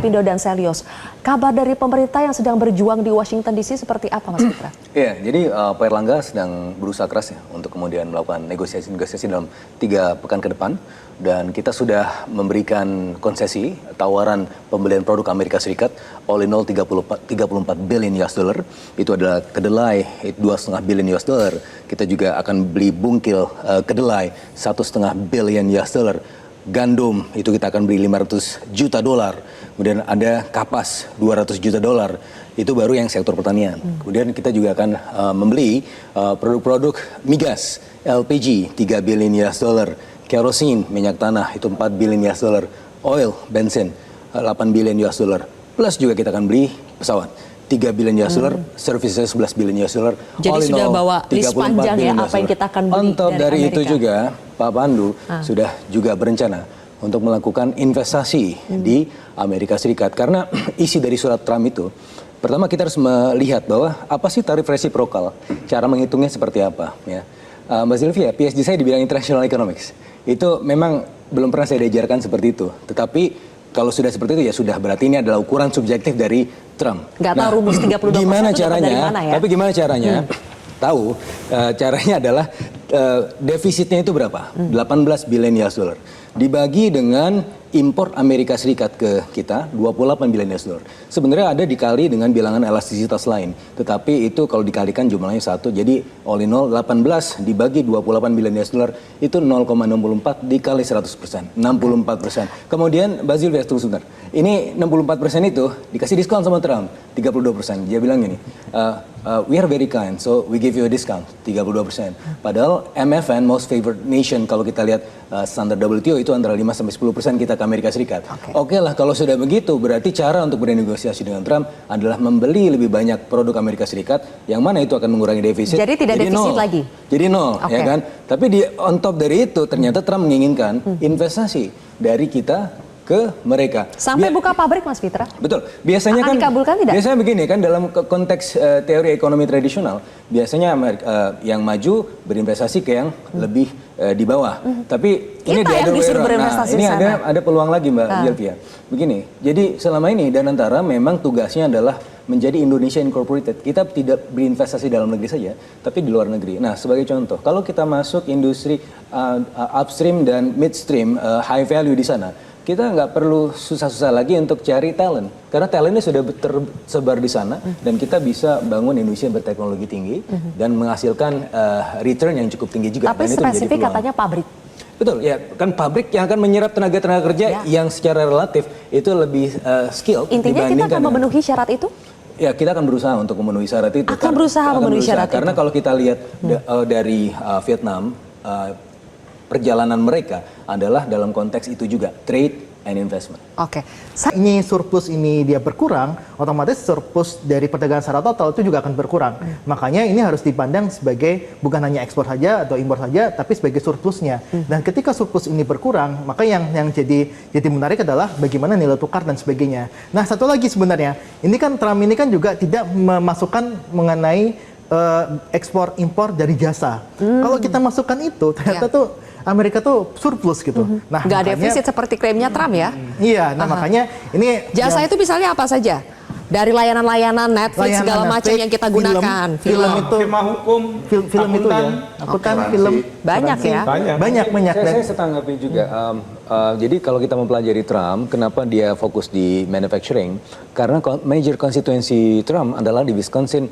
Pindo dan Selyos, kabar dari pemerintah yang sedang berjuang di Washington DC seperti apa, Mas Fitra? Iya, jadi Pak Erlangga sedang berusaha keras ya untuk kemudian melakukan negosiasi dalam 3 pekan ke depan. Dan kita sudah memberikan konsesi tawaran pembelian produk Amerika Serikat all in all 34 billion US dollar. Itu adalah kedelai 2,5 billion US dollar. Kita juga akan beli bungkil kedelai 1,5 billion US dollar. Gandum itu kita akan beli 500 juta dolar. Kemudian ada kapas 200 juta dolar. Itu baru yang sektor pertanian. Kemudian kita juga akan membeli produk-produk migas LPG 3 billion US dollar. Kerosin minyak tanah itu 4 billion US dollar. Oil bensin 8 billion US dollar. Plus juga kita akan beli pesawat 3 billion US dollar, services 11 billion US dollar. Jadi sudah bawa list panjang ya apa yang kita akan beli on top dari Amerika. Itu juga Pak Pandu sudah juga berencana untuk melakukan investasi di Amerika Serikat. Karena isi dari surat Trump itu, pertama kita harus melihat bahwa apa sih tarif resiprokal, cara menghitungnya seperti apa. Ya. Mbak Sylvia, PhD saya di bidang International Economics. Itu memang belum pernah saya diajarkan seperti itu. Tetapi kalau sudah seperti itu ya sudah, berarti ini adalah ukuran subjektif dari Trump. Nggak tahu rumus 32% gimana itu caranya, dari mana ya? Tapi gimana caranya? Tahu, caranya adalah defisitnya itu berapa? 18 billion US dollar. Dibagi dengan impor Amerika Serikat ke kita 28 billion US dollar. Sebenarnya ada dikali dengan bilangan elastisitas lain. Tetapi itu kalau dikalikan jumlahnya 1. Jadi all in all 18 dibagi 28 billion US dollar itu 0,64 dikali 100%. 64%. Kemudian Basil tunggu sebentar. Ini 64% itu dikasih diskon sama Trump 32%. Dia bilang gini, we are very kind, so we give you a discount 32%. Padahal MFN, most favored nation, kalau kita lihat standar WTO itu antara 5-10% kita ke Amerika Serikat. Oke lah, kalau sudah begitu berarti cara untuk bernegosiasi dengan Trump adalah membeli lebih banyak produk Amerika Serikat, yang mana itu akan mengurangi defisit. Jadi tidak defisit lagi? Jadi nol, ya kan? Tapi di on top dari itu ternyata Trump menginginkan investasi dari kita ke mereka. Sampai buka pabrik, Mas Fitra? Betul. Biasanya akan dikabulkan tidak? Biasanya begini kan, dalam konteks teori ekonomi tradisional, biasanya yang maju berinvestasi ke yang lebih di bawah. Tapi ini kita yang disuruh berinvestasi ini sana. ada peluang lagi, Mbak Sylvia. Begini, jadi selama ini Danantara memang tugasnya adalah menjadi Indonesia Incorporated. Kita tidak berinvestasi dalam negeri saja, tapi di luar negeri. Nah, sebagai contoh, kalau kita masuk industri upstream dan midstream high value di sana, kita nggak perlu susah-susah lagi untuk cari talent. Karena talentnya sudah tersebar di sana, dan kita bisa bangun Indonesia berteknologi tinggi dan menghasilkan return yang cukup tinggi juga. Tapi spesifik katanya pabrik. Betul, ya kan, pabrik yang akan menyerap tenaga kerja yang secara relatif itu lebih skilled. Intinya kita akan memenuhi syarat itu? Ya, kita akan berusaha untuk memenuhi syarat itu. Akan berusaha memenuhi syarat itu. Karena kalau kita lihat dari Vietnam, perjalanan mereka adalah dalam konteks itu juga, trade and investment. Oke. Ini surplus ini dia berkurang, otomatis surplus dari perdagangan secara total itu juga akan berkurang. Makanya ini harus dipandang sebagai bukan hanya ekspor saja atau impor saja, tapi sebagai surplusnya. Dan ketika surplus ini berkurang, maka yang jadi menarik adalah bagaimana nilai tukar dan sebagainya. Nah, satu lagi sebenarnya, ini kan Trump ini kan juga tidak memasukkan mengenai ekspor impor dari jasa. Kalau kita masukkan itu, ternyata tuh Amerika tuh surplus gitu. Nah, nggak defisit seperti klaimnya Trump ya? Iya, nah makanya ini jasa itu misalnya apa saja? Dari layanan-layanan Netflix segala macam yang kita gunakan. Film itu, film itu ya, akuntan, film banyak ya. Banyak. Saya setanggapi juga. Jadi kalau kita mempelajari Trump, kenapa dia fokus di manufacturing? Karena major constituency Trump adalah di Wisconsin,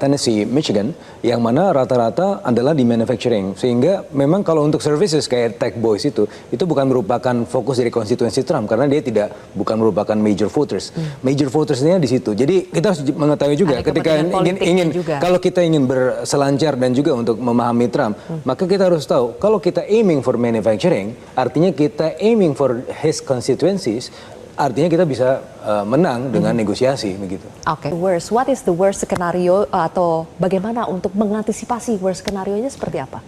Tennessee, Michigan, yang mana rata-rata adalah di manufacturing. Sehingga memang kalau untuk services kayak Tech Boys itu bukan merupakan fokus dari konstituensi Trump, karena dia bukan merupakan major voters. Major votersnya di situ. Jadi kita harus mengetahui juga ketika kalau kita ingin berselancar dan juga untuk memahami Trump, maka kita harus tahu kalau kita aiming for manufacturing, artinya kita aiming for his constituencies, artinya kita bisa menang dengan negosiasi begitu. Oke. What is the worst scenario, atau bagaimana untuk mengantisipasi worst scenario-nya seperti apa?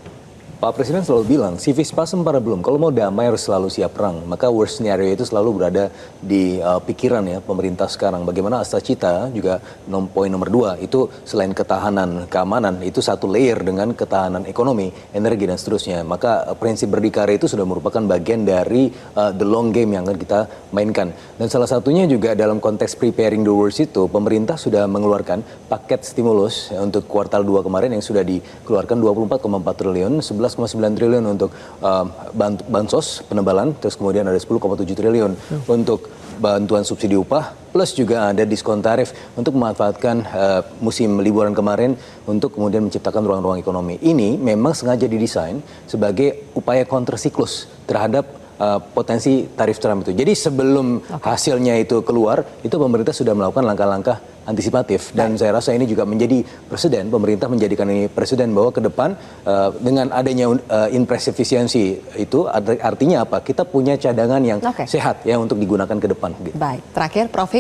Pak Presiden selalu bilang, civis pacem para belum. Kalau mau damai harus selalu siap perang. Maka worst scenario itu selalu berada di pikiran ya pemerintah sekarang. Bagaimana Asta Cita juga poin nomor 2 itu selain ketahanan keamanan itu satu layer dengan ketahanan ekonomi, energi dan seterusnya. Maka prinsip berdikari itu sudah merupakan bagian dari the long game yang akan kita mainkan. Dan salah satunya juga dalam konteks preparing the worst itu pemerintah sudah mengeluarkan paket stimulus untuk kuartal 2 kemarin yang sudah dikeluarkan 24,4 triliun, 11,9 triliun untuk bansos penebalan, terus kemudian ada 10,7 triliun untuk bantuan subsidi upah, plus juga ada diskon tarif untuk memanfaatkan musim liburan kemarin untuk kemudian menciptakan ruang-ruang ekonomi. Ini memang sengaja didesain sebagai upaya kontrasiklus terhadap potensi tarif Trump itu. Jadi sebelum hasilnya itu keluar, itu pemerintah sudah melakukan langkah-langkah antisipatif. Dan saya rasa ini juga menjadi presiden, pemerintah menjadikan ini presiden bahwa ke depan dengan adanya impress efisiensi itu artinya apa? Kita punya cadangan yang sehat ya untuk digunakan ke depan. Baik, terakhir Prof.